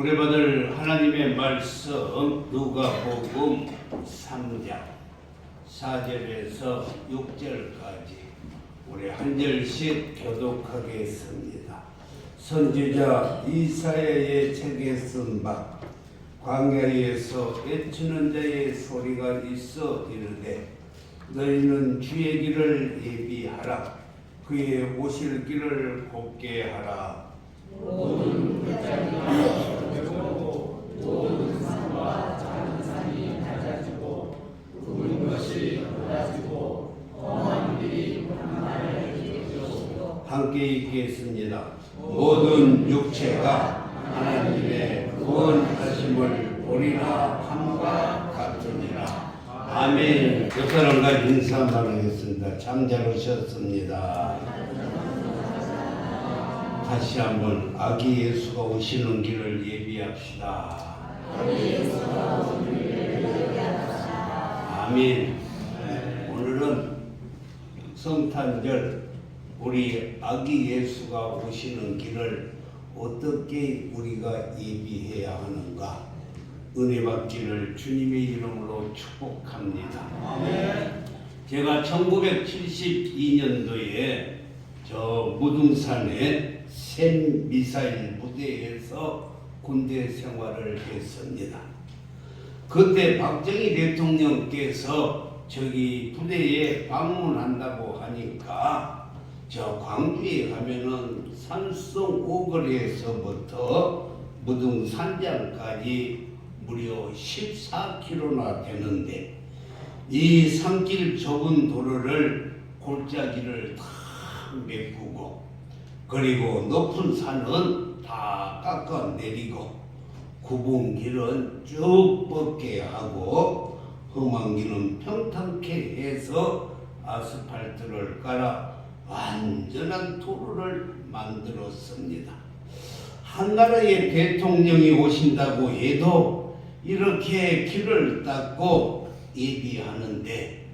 우리 받을 하나님의 말씀 누가복음 3장 4절에서 6절까지 우리 한 절씩 교독하겠습니다. 선지자 이사야의 책에 쓴 바 광야에서 애치는 자의 소리가 있어 이르되 너희는 주의 길을 예비하라. 그의 오실 길을 곱게 하라. 모든 끝자리가 좁고 모든 산과 작은 산이 낮아지고 굵은 것이 높아지고 험한 길이 강만을 이루시고 함께 읽겠습니다. 모든 육체가 하나님의 구원하심을 보리라 함과 같으니라. 아멘. 옆 사람과 인사 나누겠습니다. 참 잘 오셨습니다. 다시 한번 아기 예수가 오시는 길을 예비합시다. 아멘. 오늘은 성탄절 우리 아기 예수가 오시는 길을 어떻게 우리가 예비해야 하는가 은혜 받기를 주님의 이름으로 축복합니다. 아멘. 제가 1972년도에 저 무등산에 샘 미사일 부대에서 군대 생활을 했습니다. 그때 박정희 대통령께서 저기 부대에 방문한다고 하니까 저 광주에 가면은 산성 오거리에서부터 무등산장까지 무려 14km나 되는데 이 산길 좁은 도로를 골짜기를 다 메꾸고 그리고 높은 산은 다 깎아 내리고 굽은 길은 쭉 뻗게 하고 험한 길은 평탄케 해서 아스팔트를 깔아 완전한 도로를 만들었습니다. 한 나라의 대통령이 오신다고 해도 이렇게 길을 닦고 예비하는데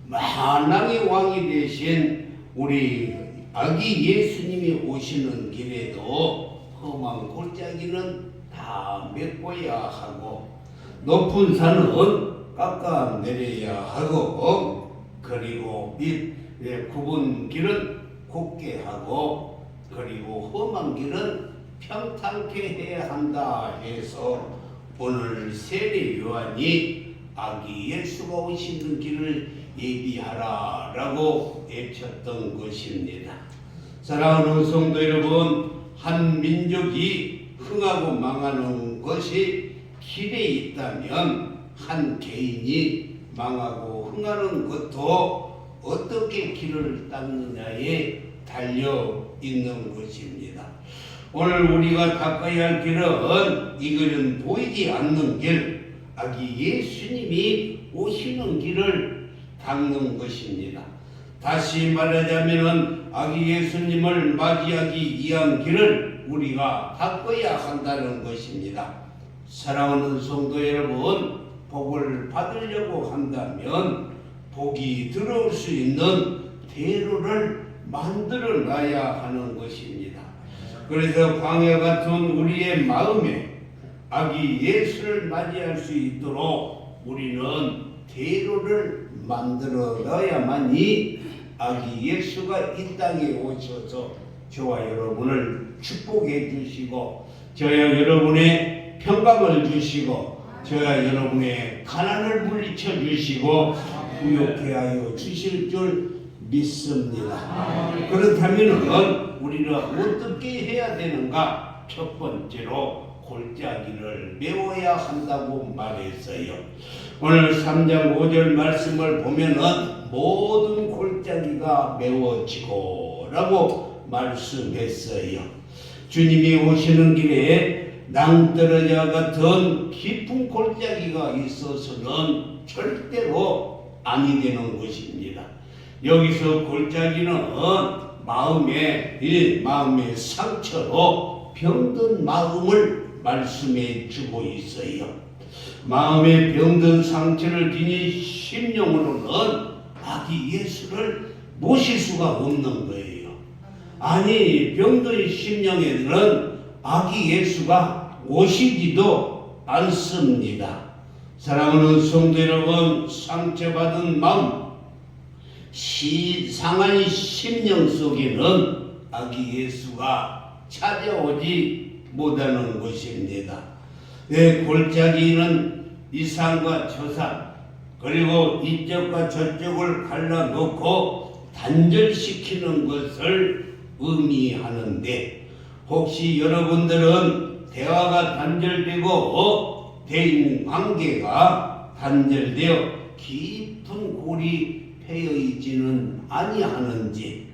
만왕의 왕이 되신 우리 아기 예수님이 오시는 길에도 험한 골짜기는 다 메꿔야 하고 높은 산은 깎아 내려야 하고 그리고 굽은 길은 곱게 하고 그리고 험한 길은 평탄케 해야 한다 해서 오늘 세례 요한이 아기 예수가 오시는 길을 예비하라 라고 외쳤던 것입니다. 사랑하는 성도 여러분, 한 민족이 흥하고 망하는 것이 길에 있다면 한 개인이 망하고 흥하는 것도 어떻게 길을 닦느냐에 달려 있는 것입니다. 오늘 우리가 닦아야 할 길은 이 길은 보이지 않는 길, 아기 예수님이 오시는 길을 닦는 것입니다. 다시 말하자면 아기 예수님을 맞이하기 위한 길을 우리가 닦아야 한다는 것입니다. 사랑하는 성도 여러분, 복을 받으려고 한다면 복이 들어올 수 있는 대로를 만들어 놔야 하는 것입니다. 그래서 광야 같은 우리의 마음에 아기 예수를 맞이할 수 있도록 우리는 대로를 만들어 넣어야만이 아기 예수가 이 땅에 오셔서 저와 여러분을 축복해 주시고 저와 여러분의 평강을 주시고 저와 여러분의 가난을 물리쳐 주시고 부욕해 하여 주실 줄 믿습니다. 그렇다면 우리는 어떻게 해야 되는가? 첫 번째로 골짜기를 메워야 한다고 말했어요. 오늘 3장 5절 말씀을 보면은 모든 골짜기가 메워지고 라고 말씀했어요. 주님이 오시는 길에 낭떠러지와 같은 깊은 골짜기가 있어서는 절대로 아니 되는 것입니다. 여기서 골짜기는 마음의 상처로 병든 마음을 말씀해 주고 있어요. 마음에 병든 상처를 지닌 심령으로는 아기 예수를 모실 수가 없는 거예요. 아니 병든 심령에는 아기 예수가 오시지도 않습니다. 사랑하는 성도 여러분, 상처받은 마음, 상한 심령 속에는 아기 예수가 찾아오지 못하는 것입니다. 내 골짜기는 이 산과 저 산, 그리고 이쪽과 저쪽을 갈라놓고 단절시키는 것을 의미하는데, 혹시 여러분들은 대화가 단절되고 대인 관계가 단절되어 깊은 골이 패여 있지는 아니하는지,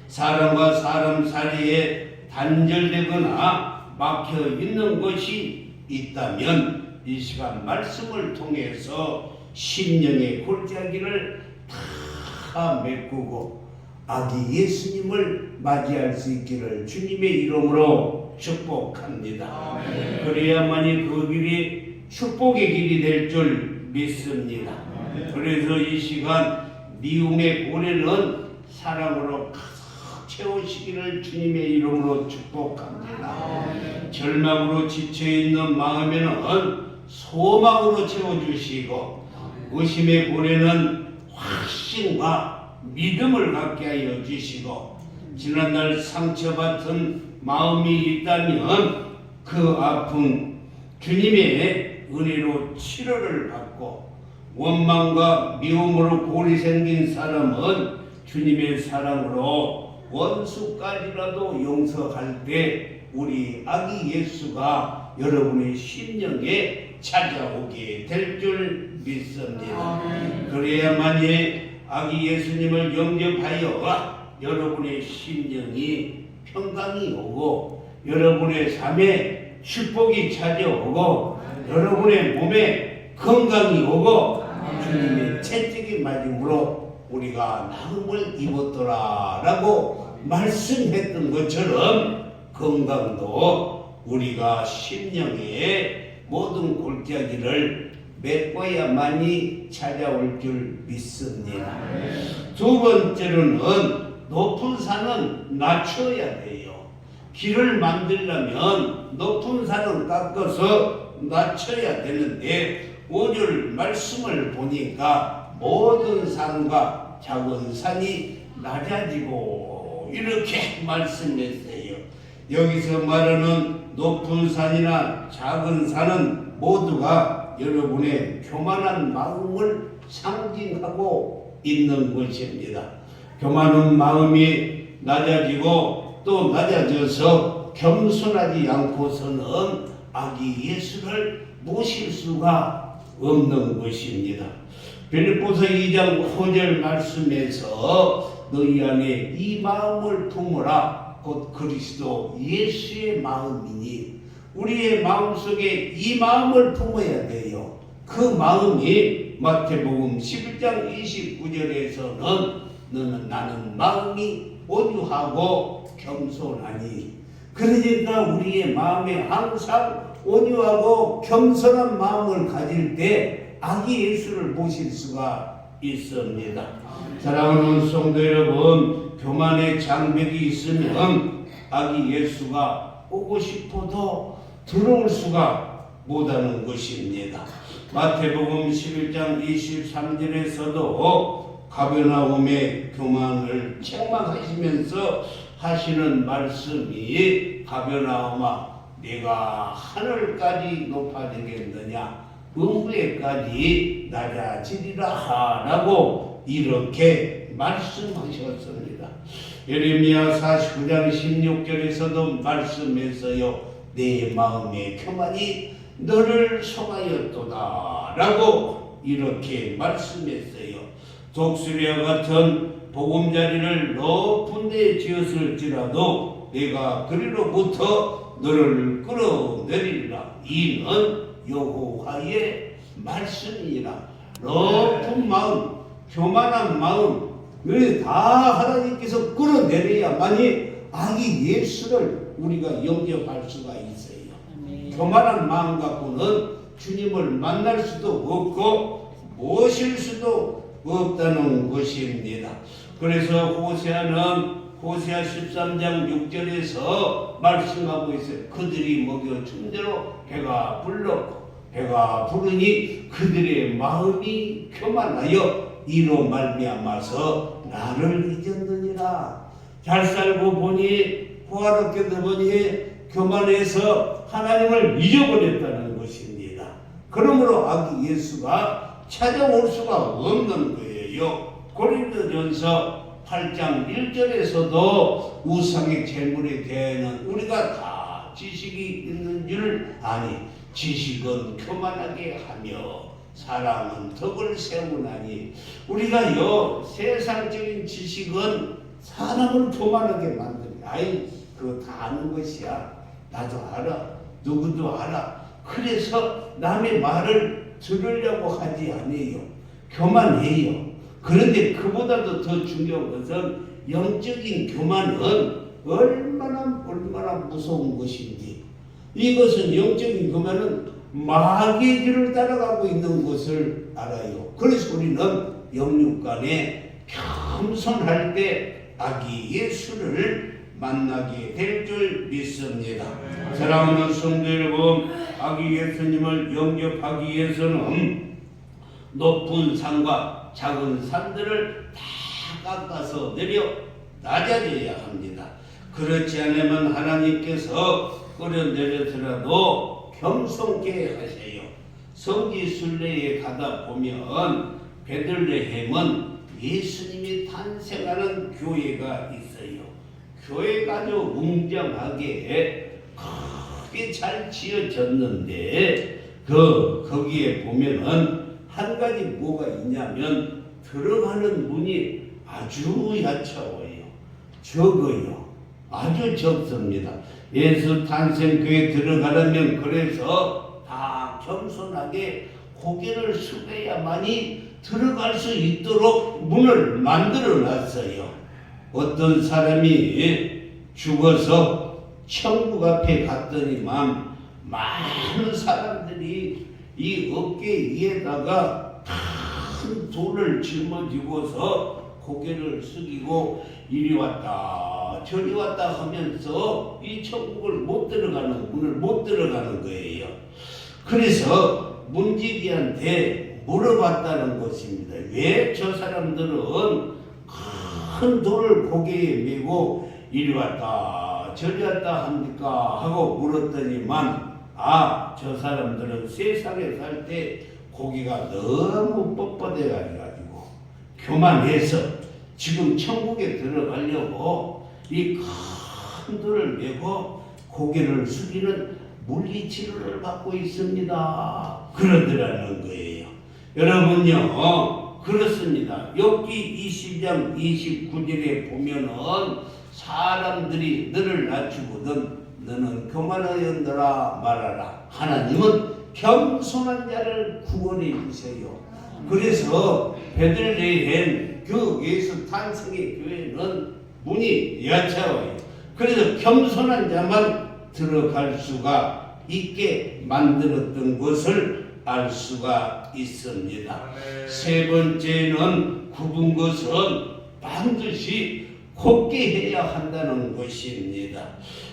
사람과 사람 사이에 단절되거나 막혀 있는 것이 있다면 이 시간 말씀을 통해서 심령의 골짜기를 다 메꾸고 아기 예수님을 맞이할 수 있기를 주님의 이름으로 축복합니다. 아멘. 그래야만이 그 길이 축복의 길이 될 줄 믿습니다. 아멘. 그래서 이 시간 미움의 고뇌는 사랑으로 가득 채우시기를 주님의 이름으로 축복합니다. 아멘. 절망으로 지쳐있는 마음에는 소망으로 채워주시고, 의심의 고뇌는 확신과 믿음을 갖게 하여 주시고, 지난날 상처받은 마음이 있다면 그 아픔 주님의 은혜로 치료를 받고, 원망과 미움으로 골이 생긴 사람은 주님의 사랑으로 원수까지라도 용서할 때 우리 아기 예수가 여러분의 심령에 찾아오게 될 줄 믿습니다. 그래야만이 아기 예수님을 영접하여 여러분의 심령이 평강이 오고, 여러분의 삶에 축복이 찾아오고, 여러분의 몸에 건강이 오고, 주님의 채찍이 맞음으로 우리가 나음을 입었더라라고 말씀했던 것처럼 건강도 우리가 심령의 모든 골짜기를 메꿔야만이 찾아올 줄 믿습니다. 두 번째로는 높은 산은 낮춰야 돼요. 길을 만들려면 높은 산을 깎아서 낮춰야 되는데, 5절 말씀을 보니까 모든 산과 작은 산이 낮아지고 이렇게 말씀했어요. 여기서 말하는 높은 산이나 작은 산은 모두가 여러분의 교만한 마음을 상징하고 있는 것입니다. 교만한 마음이 낮아지고 또 낮아져서 겸손하지 않고서는 아기 예수를 모실 수가 없는 것입니다. 빌립보서 2장 5절 말씀에서 너희 안에 이 마음을 품으라, 곧 그리스도 예수의 마음이니, 우리의 마음속에 이 마음을 품어야 돼요. 그 마음이 마태복음 11장 29절에서는 나는 마음이 온유하고 겸손하니, 그러니까 우리의 마음에 항상 온유하고 겸손한 마음을 가질 때 아기 예수를 모실 수가 있습니다. 사랑하는 성도 여러분, 교만의 장벽이 있으면 아기 예수가 오고 싶어도 들어올 수가 못하는 것입니다. 마태복음 11장 23절에서도 가버나움의 교만을 책망하시면서 하시는 말씀이, 가버나움아 네가 하늘까지 높아지겠느냐, 음부에까지 낮아지리라 라고 이렇게 말씀하셨습니다. 예레미야 49장 16절에서도 말씀했어요. 내 마음의 교만이 너를 속하였도다 라고 이렇게 말씀했어요. 독수리와 같은 보금자리를 높은 데 지었을지라도 내가 그리로부터 너를 끌어내리라. 이는 여호와의 말씀이라. 높은 마음, 교만한 마음, 다 하나님께서 끌어내려야만이 아기 예수를 우리가 영접할 수가 있어요. 교만한 마음 갖고는 주님을 만날 수도 없고 모실 수도 없다는 것입니다. 그래서 호세아는 호세아 13장 6절에서 말씀하고 있어요. 그들이 먹여 준 대로 배가 불렀고 배가 부르니 그들의 마음이 교만하여 이로 말미암아서 나를 잊었느니라. 잘 살고 보니 호화롭게도 보니 교만해서 하나님을 잊어버렸다는 것입니다. 그러므로 아기 예수가 찾아올 수가 없는 거예요. 고린도전서 8장 1절에서도 우상의 제물에 대해는 우리가 다 지식이 있는 줄 아니 지식은 교만하게 하며 사람은 덕을 세우나니 우리가요 세상적인 지식은 사람을 교만하게 만드는 아이 그거 다 아는 것이야. 나도 알아. 누구도 알아. 그래서 남의 말을 들으려고 하지 않아요. 교만해요. 그런데 그보다도 더 중요한 것은 영적인 교만은 얼마나 무서운 것인지 이것은 영적인 교만은 마귀의 길을 따라가고 있는 것을 알아요. 그래서 우리는 영육간에 겸손할 때 아기 예수를 만나게 될 줄 믿습니다. 사랑하는 성도 여러분, 아기 예수님을 영접하기 위해서는 높은 산과 작은 산들을 다 깎아서 내려 낮아져야 합니다. 그렇지 않으면 하나님께서 끌어내려서라도 겸손케 하세요. 성지 순례에 가다 보면 베들레헴은 예수님이 탄생하는 교회가 있어요. 교회가 아주 웅장하게 크게 잘 지어졌는데 거기에 보면은 한 가지 뭐가 있냐면 들어가는 문이 아주 얕아요. 적어요. 아주 적습니다. 예수 탄생교회 들어가려면 그래서 다 겸손하게 고개를 숙여야만이 들어갈 수 있도록 문을 만들어 놨어요. 어떤 사람이 죽어서 천국 앞에 갔더니만 많은 사람들이 이 어깨 위에다가 큰 돌을 짊어지고서 고개를 숙이고 이리 왔다 저리 왔다 하면서 이 천국을 못 들어가는 문을 못 들어가는 거예요. 그래서 문지기한테 물어봤다는 것입니다. 왜 저 사람들은 큰 돌을 고개에 메고 이리 왔다 저리 왔다 합니까? 하고 물었더니만 저 사람들은 세상에 살 때 고기가 너무 뻣뻣해 가지고 교만해서 지금 천국에 들어가려고 이 큰 돌을 메고 고개를 숙이는 물리치료를 받고 있습니다. 그러더라는 거예요. 여러분요 그렇습니다. 욥기 20장 29절에 보면은 사람들이 너를 낮추거든 너는 교만하였느라 말하라. 하나님은 겸손한 자를 구원해 주세요. 그래서 베들레헴 그 예수 탄생의 교회는 문이 얕아요. 그래서 겸손한 자만 들어갈 수가 있게 만들었던 것을 알 수가 있습니다. 세 번째는 굽은 것은 반드시 곱게 해야 한다는 것입니다.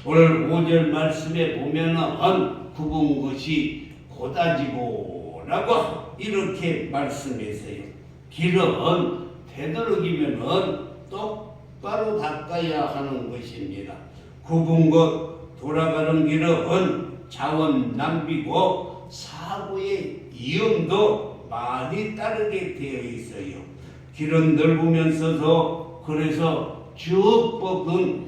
오늘 5절 말씀에 보면은 굽은 것이 고다지고 라고 이렇게 말씀했어요. 길은 되도록이면은 똑바로 닦아야 하는 것입니다. 굽은 것 돌아가는 길은 자원 낭비고 사고의 위험도 많이 따르게 되어 있어요. 길은 넓으면서도 그래서 쭉 뻗은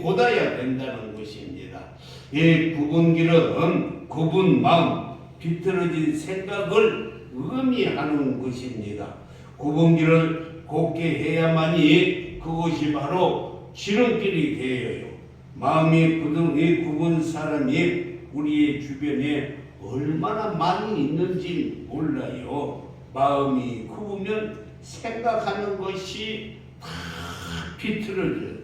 곧아야 된다는 것입니다. 이 굽은 길은 굽은 마음, 비틀어진 생각을 의미하는 것입니다. 굽은 길을 곱게 해야만이 그것이 바로 지름길이 되어요. 마음이 굽은 사람이 우리의 주변에 얼마나 많이 있는지 몰라요. 마음이 굽으면 생각하는 것이 다 비틀어져요.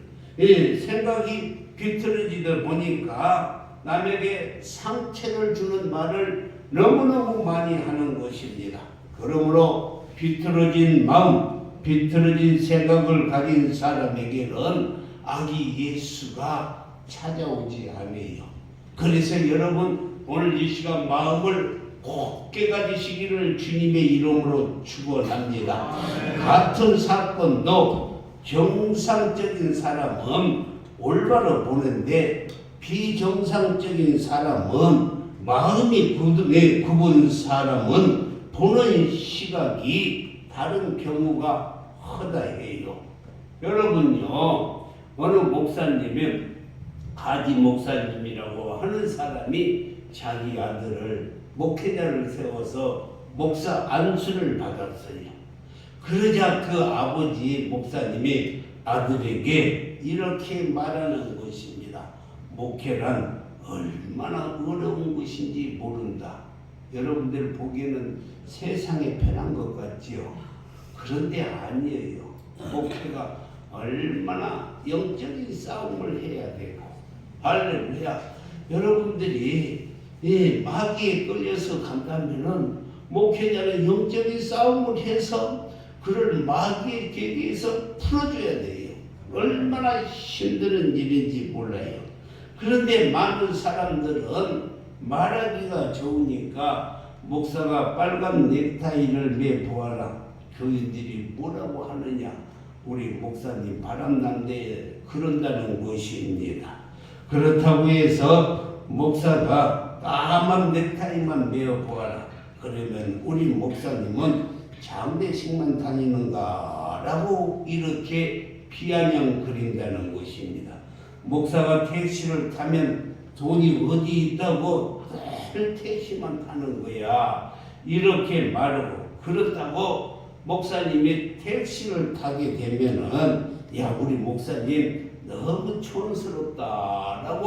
생각이 비틀어지다 보니까 남에게 상처를 주는 말을 너무너무 많이 하는 것입니다. 그러므로 비틀어진 마음, 비틀어진 생각을 가진 사람에게는 아기 예수가 찾아오지 않아요. 그래서 여러분 오늘 이 시간 마음을 곱게 가지시기를 주님의 이름으로 축원합니다. 같은 사건도 정상적인 사람은 올바로 보는데 비정상적인 사람은 마음이 굽은 사람은 보는 시각이 다른 경우가 허다해요. 여러분요, 어느 목사님이 가지 목사님이라고 하는 사람이 자기 아들을 목회자를 세워서 목사 안수를 받았어요. 그러자 그 아버지 목사님이 아들에게 이렇게 말하는 것입니다. 목회란 얼마나 어려운 것인지 모른다. 여러분들 보기에는 세상에 편한 것 같지요? 그런데 아니에요. 목회가 얼마나 영적인 싸움을 해야 되고, 할렐루야. 여러분들이 마귀에 끌려서 간다면은 목회자는 영적인 싸움을 해서 그를 마귀의 계기에서 풀어줘야 돼요. 얼마나 힘든 일인지 몰라요. 그런데 많은 사람들은 말하기가 좋으니까 목사가 빨간 넥타이를 매보아라. 교인들이 뭐라고 하느냐. 우리 목사님 바람난데 그런다는 것입니다. 그렇다고 해서 목사가 까만 넥타이만 매어보아라. 그러면 우리 목사님은 장례식만 다니는가 라고 이렇게 비아냥 그린다는 것입니다. 목사가 택시를 타면 돈이 어디 있다고 늘 택시만 타는 거야. 이렇게 말하고, 그렇다고 목사님이 택시를 타게 되면은 야, 우리 목사님 너무 촌스럽다라고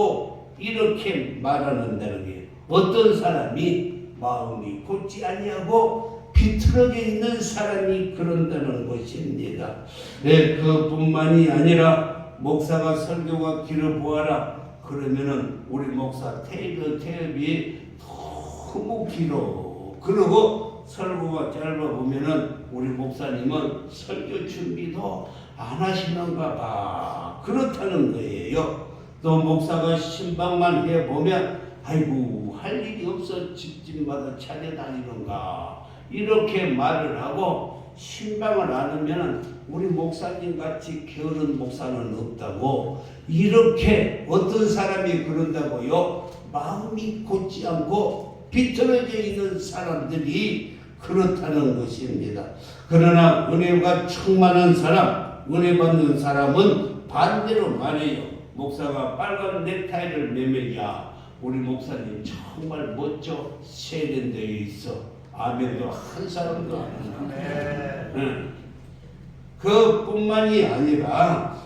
이렇게 말하는다는 게, 어떤 사람이 마음이 곧지 아니하고 비틀어져 있는 사람이 그런다는 것입니다. 네, 그뿐만이 아니라 목사가 설교가 길어 보아라. 그러면은 우리 목사 테이프이 너무 길어. 그러고 설교가 짧아 보면은 우리 목사님은 설교 준비도 안 하시는가 봐. 그렇다는 거예요. 또 목사가 신방만 해보면 아이고 할 일이 없어 집집마다 찾아다니는가 이렇게 말을 하고, 신방을 안 하면 우리 목사님 같이 게으른 목사는 없다고 이렇게 어떤 사람이 그런다고요. 마음이 곧지 않고 비틀어져 있는 사람들이 그렇다는 것입니다. 그러나 은혜가 충만한 사람, 은혜 받는 사람은 반대로 말해요. 목사가 빨간 넥타이를 매면 야, 우리 목사님 정말 멋져, 세련되어 있어. 아멘도 한 사람도 안 해요. 그뿐만이 아니라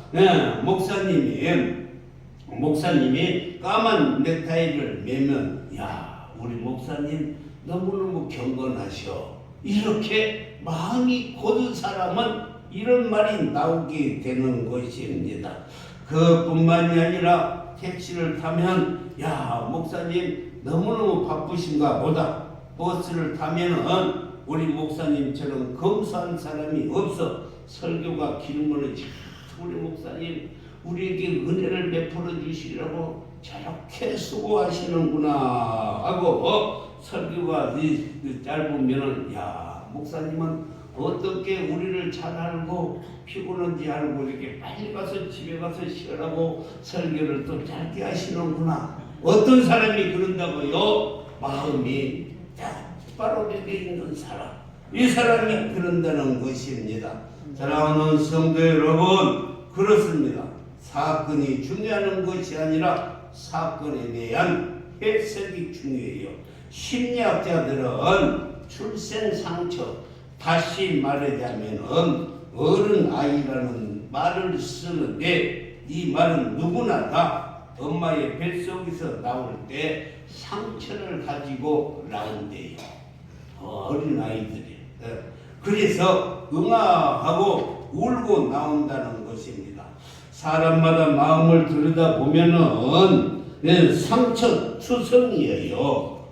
목사님이 까만 넥타이를 매면 야, 우리 목사님 너무너무 경건하셔. 이렇게 마음이 곧은 사람은 이런 말이 나오게 되는 것입니다. 그뿐만이 아니라 택시를 타면 야, 목사님 너무너무 바쁘신가 보다. 버스를 타면은 우리 목사님처럼 검소한 사람이 없어. 설교가 길면은 우리 목사님 우리에게 은혜를 베풀어 주시려고 저렇게 수고하시는구나 하고 설교가 짧으면은 야, 목사님은 어떻게 우리를 잘 알고 피곤한지 알고 이렇게 빨리 가서 집에 가서 쉬라고 설교를 또 짧게 하시는구나. 어떤 사람이 그런다고요? 마음이 바로 되어 있는 사람, 이 사람이 그런다는 것입니다. 사랑하는 성도 여러분, 그렇습니다. 사건이 중요한 것이 아니라 사건에 대한 해석이 중요해요. 심리학자들은 출생 상처, 다시 말하자면 어른 아이라는 말을 쓰는데, 이 말은 누구나 다 엄마의 뱃속에서 나올 때 상처를 가지고 나온대요. 어린 아이들이. 그래서 응아하고 울고 나온다는 것입니다. 사람마다 마음을 들여다보면은 상처 투성이에요.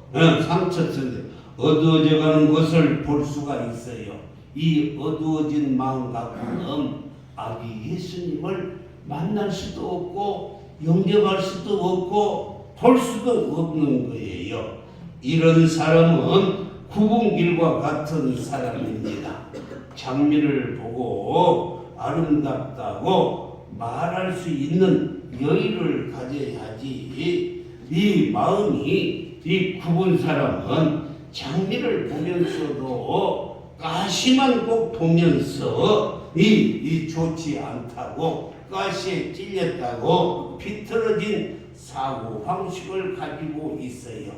상처 투성. 어두워져가는 것을 볼 수가 있어요. 이 어두워진 마음 갖고는 아기 예수님을 만날 수도 없고 영접할 수도 없고 볼 수도 없는 거예요. 이런 사람은 굽은 길과 같은 사람입니다. 장미를 보고 아름답다고 말할 수 있는 여유를 가져야지. 이 마음이 이 굽은 사람은 장미를 보면서도 가시만 꼭 보면서 이 좋지 않다고 가시에 찔렸다고 비틀어진 사고 방식을 가지고 있어요.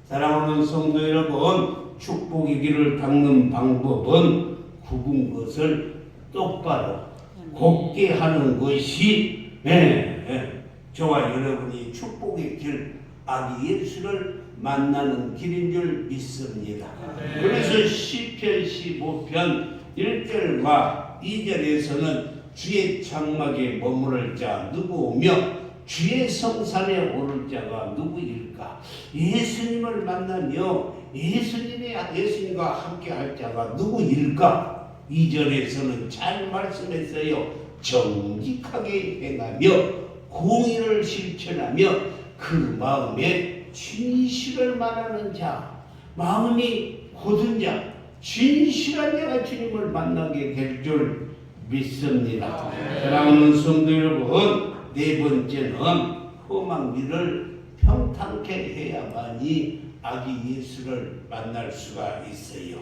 사랑하는 성도 여러분, 축복의 길을 닦는 방법은 굽은 것을 똑바로 곱게 하는 것이 저와 여러분이 축복의 길, 아기 예수를 만나는 길인 줄 믿습니다. 그래서 시편 15편 1절과 2절에서는 주의 장막에 머무를 자 누구오며 주의 성산에 오를 자가 누구일까? 예수님을 만나며 예수님과 함께 할 자가 누구일까? 2절에서는 잘 말씀했어요. 정직하게 행하며 공의를 실천하며 그 마음에 진실을 말하는 자, 마음이 곧은 자, 진실한 자가 주님을 만나게 될 줄 믿습니다. 사랑하는 성도 여러분, 네 번째는 험한 길을 평탄케 해야만이 아기 예수를 만날 수가 있어요.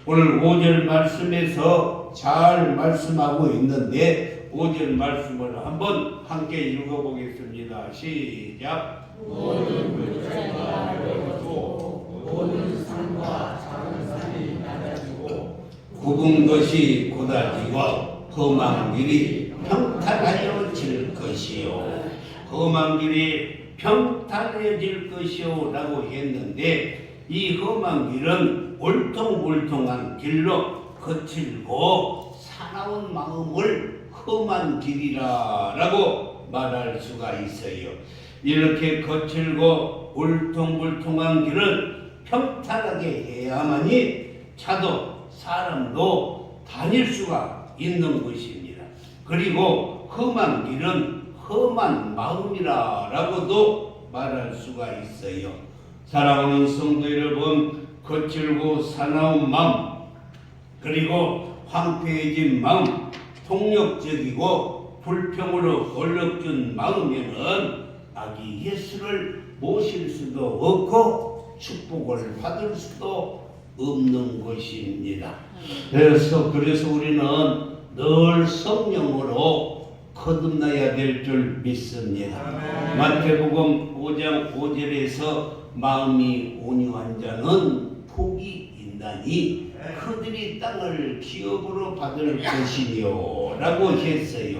오늘 5절 말씀에서 잘 말씀하고 있는데 5절 말씀을 한번 함께 읽어보겠습니다. 시작. 모든 물자가 넓어지고 모든 산과 작은 산이 낮아지고 굽은 것이 곧아지고 험한 길이 평탄하여질 것이요. 험한 길이 평탄해질 것이요 라고 했는데 이 험한 길은 울퉁불퉁한 길로 거칠고 사나운 마음을 험한 길이라 라고 말할 수가 있어요. 이렇게 거칠고 울퉁불퉁한 길은 평탄하게 해야만이 차도 사람도 다닐 수가 있는 것입니다. 그리고 험한 길은 험한 마음이라 라고도 말할 수가 있어요. 사랑하는 성도 여러분, 거칠고 사나운 마음, 그리고 황폐해진 마음, 폭력적이고 불평으로 얼룩진 마음에는 아기 예수를 모실 수도 없고 축복을 받을 수도 없는 것입니다. 그래서 우리는 늘 성령으로 거듭나야 될 줄 믿습니다. 마태복음 5장 5절에서 마음이 온유한 자는 복이 있나니 그들이 땅을 기업으로 받을 것이며 라고 했어요.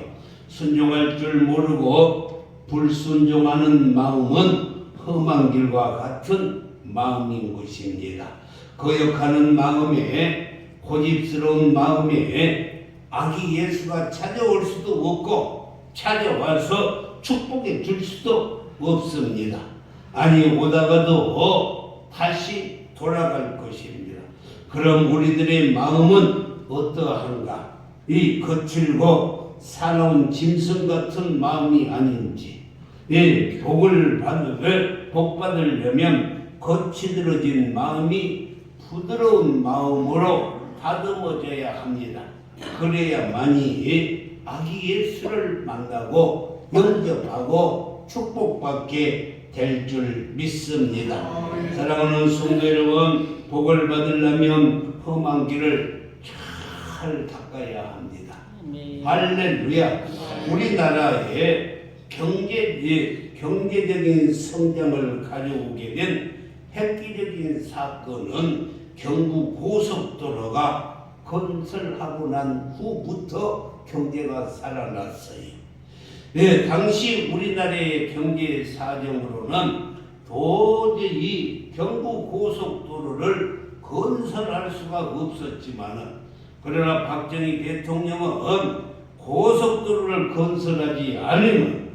순종할 줄 모르고 불순종하는 마음은 험한 길과 같은 마음인 것입니다. 거역하는 마음에, 고집스러운 마음에 아기 예수가 찾아올 수도 없고 찾아와서 축복해 줄 수도 없습니다. 아니 오다가도 다시 돌아갈 것입니다. 그럼 우리들의 마음은 어떠한가? 이 거칠고 사나운 짐승 같은 마음이 아닌지, 복 받으려면 거칠어진 마음이 부드러운 마음으로 다듬어져야 합니다. 그래야만이 아기 예수를 만나고 영접하고 축복받게 될 줄 믿습니다. 사랑하는 성도 여러분, 복을 받으려면 험한 길을 잘 닦아야 합니다. 할렐루야. 우리나라의 경제적인 성장을 가져오게 된 획기적인 사건은 경부 고속도로가 건설하고 난 후부터 경제가 살아났어요. 당시 우리나라의 경제 사정으로는 도저히 경부 고속도로를 건설할 수가 없었지만은, 그러나 박정희 대통령은 고속도로를 건설하지 않으면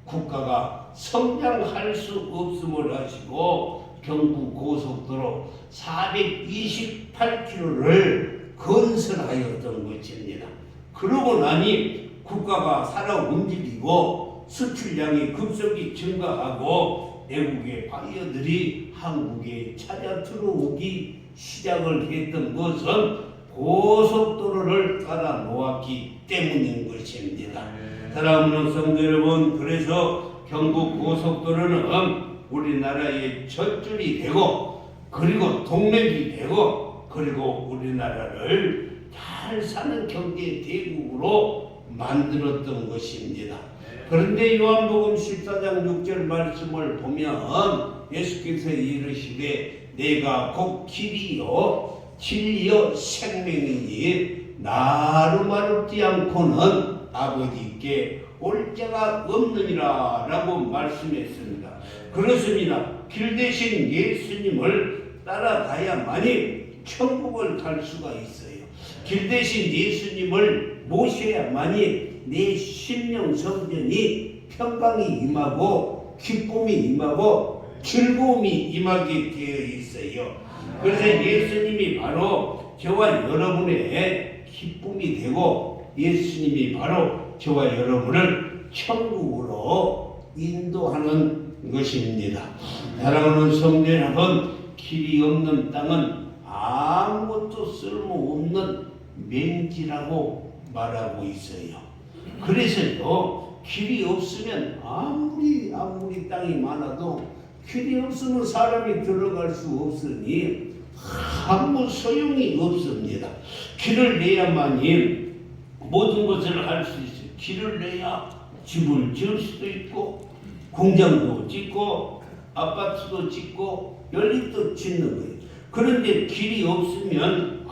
국가가 성장할 수 없음을 하시고 경부 고속도로 428km를 건설하였던 것입니다. 그러고 나니 국가가 살아 움직이고 수출량이 급속히 증가하고 외국의 바이어들이 한국에 찾아 들어오기 시작을 했던 것은 고속도로를 깔아 놓았기 때문인 것입니다. 사랑하는 성도 여러분, 그래서 경부 고속도로는 우리나라의 젖줄이 되고 그리고 동맥이 되고 그리고 우리나라를 잘 사는 경제 대국으로 만들었던 것입니다. 그런데 요한복음 14장 6절 말씀을 보면 예수께서 이르시되 내가 곧 길이요 진리요 생명이니 나로 말하지 않고는 아버지께 올 자가 없느니라 라고 말씀했습니다. 그렇습니다. 길 대신 예수님을 따라가야만이 천국을 갈 수가 있어요. 길 대신 예수님을 모셔야만이 내 심령 성전이 평강이 임하고 기쁨이 임하고 즐거움이 임하게 되어 있어요. 그래서 예수님이 바로 저와 여러분의 기쁨이 되고 예수님이 바로 저와 여러분을 천국으로 인도하는 것입니다. 사랑하는 성도 여러분, 길이 없는 땅은 아무것도 쓸모없는 맹지라고 말하고 있어요. 그래서요, 길이 없으면 아무리 땅이 많아도 길이 없으면 사람이 들어갈 수 없으니 아무 소용이 없습니다. 길을 내야만이 모든 것을 할 수 있어요. 길을 내야 집을 지을 수도 있고 공장도 짓고 아파트도 짓고 연립도 짓는 거예요. 그런데 길이 없으면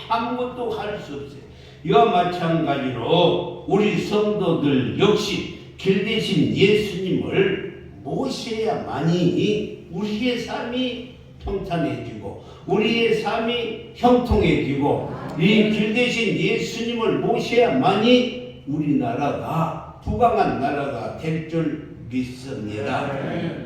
아무것도 할 수 없어요. 이와 마찬가지로 우리 성도들 역시 길 대신 예수님을 모셔야만이 우리의 삶이 평탄해지고 우리의 삶이 형통해지고 이 길 대신 예수님을 모셔야만이 우리나라가 부강한 나라가 될 줄 믿습니다.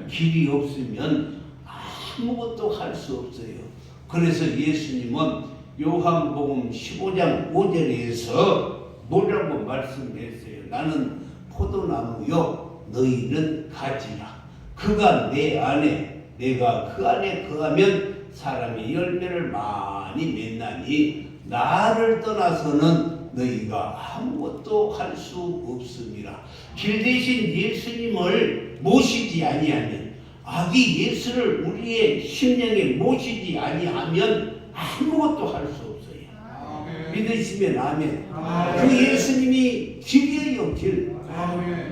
길이 없으면 아무것도 할 수 없어요. 그래서 예수님은 요한복음 15장 5절에서 뭐라고 말씀했어요? 나는 포도나무요 너희는 가지라. 그가 내 안에 내가 그 안에 거하면 사람이 열매를 많이 맺나니 나를 떠나서는 너희가 아무것도 할 수 없습니다. 길 대신 예수님을 모시지 아니하면 아기 예수를 우리의 심령에 모시지 아니하면 아무것도 할 수 없어요. 믿으시면 아멘. 그 예수님이 길이에요, 길.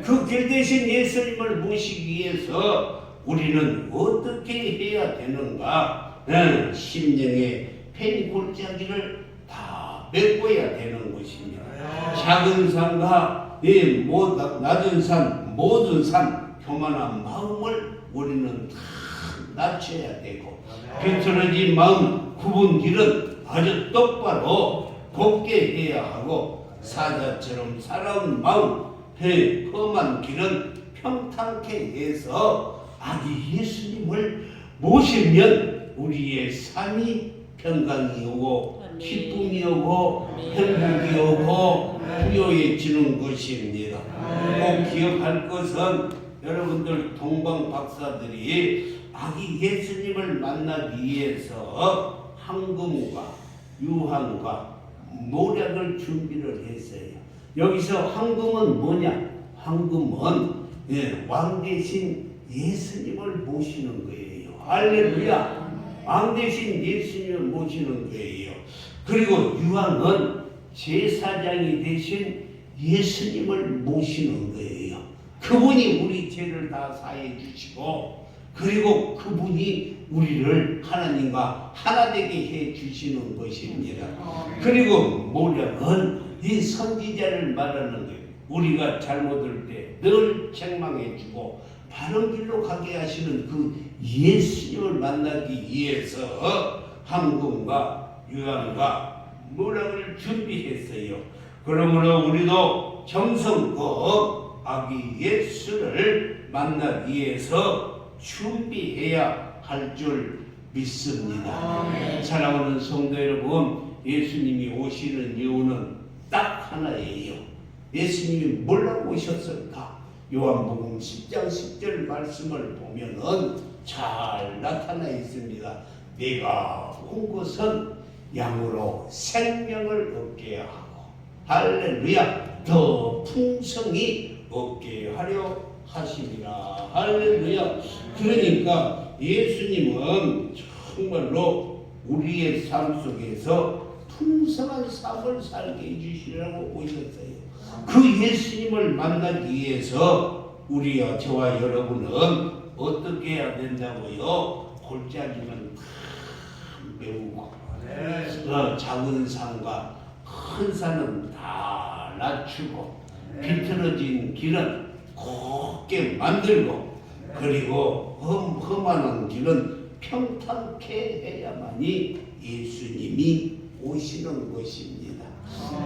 그 길 대신 예수님을 모시기 위해서 우리는 어떻게 해야 되는가? 심령의 펜 골짜기를 다 메꿔야 되는 것입니다. 작은 산과 낮은 산, 모든 산, 교만한 마음을 우리는 다 낮춰야 되고 비틀어진 마음, 굽은 길은 아주 똑바로 곱게 해야 하고 사자처럼 살아온 마음, 험한 길은 평탄케 해서 아기 예수님을 모시면 우리의 삶이 평강이 오고 기쁨이 오고 행복이 오고 부요해지는 것입니다. 꼭 기억할 것은 여러분들 동방 박사들이 아기 예수님을 만나기 위해서 황금과 유황과 모략을 준비를 했어요. 여기서 황금은 뭐냐? 황금은 왕 대신 예수님을 모시는 거예요. 할렐루야. 왕 대신 예수님을 모시는 거예요. 그리고 유황은 제사장이 대신 예수님을 모시는 거예요. 그분이 우리 죄를 다 사해 주시고 그리고 그분이 우리를 하나님과 하나 되게 해 주시는 것입니다. 그리고 모략은 이 선지자를 말하는 거예요. 우리가 잘못할 때 늘 책망해 주고 바른 길로 가게 하시는 그 예수님을 만나기 위해서 황금과 유황과 모략을 준비했어요. 그러므로 우리도 정성껏 아기 예수를 만나기 위해서 준비해야 할 줄 믿습니다. 사랑하는 성도 여러분, 예수님이 오시는 이유는 딱 하나예요. 예수님이 뭐라고 오셨을까? 요한복음 10장 10절 말씀을 보면은 잘 나타나 있습니다. 내가 온 것은 양으로 생명을 얻게 하고 할렐루야 더 풍성히 얻게 하려 하심이라. 할렐루야. 그러니까 예수님은 정말로 우리의 삶 속에서 풍성한 삶을 살게 해주시라고 오셨어요. 그 예수님을 만나기 위해서 우리와 저와 여러분은 어떻게 해야 된다고요? 골짜기는 메우고 작은 산과 큰 산은 다 낮추고 비틀어진 길은 곱게 만들고 그리고 험한 길은 평탄케 해야만이 예수님이 오시는 것입니다.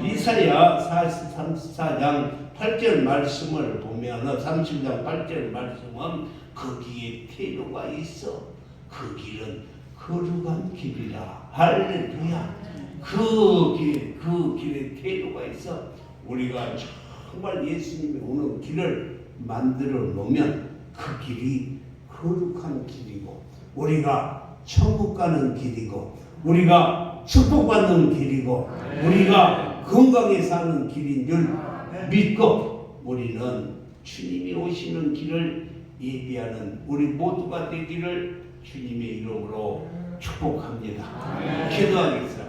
이사야 34장 8절 말씀을 보면 30장 8절 말씀은 거기에 태도가 있어. 그 길은 거룩한 길이라. 할렐루야. 그 길에 태도가 있어. 우리가 정말 예수님이 오는 길을 만들어 놓으면 그 길이 거룩한 길이고 우리가 천국 가는 길이고 우리가 축복받는 길이고 우리가 건강에 사는 길인 줄 믿고 우리는 주님이 오시는 길을 예비하는 우리 모두가 되기를 주님의 이름으로 축복합니다. 기도하겠습니다.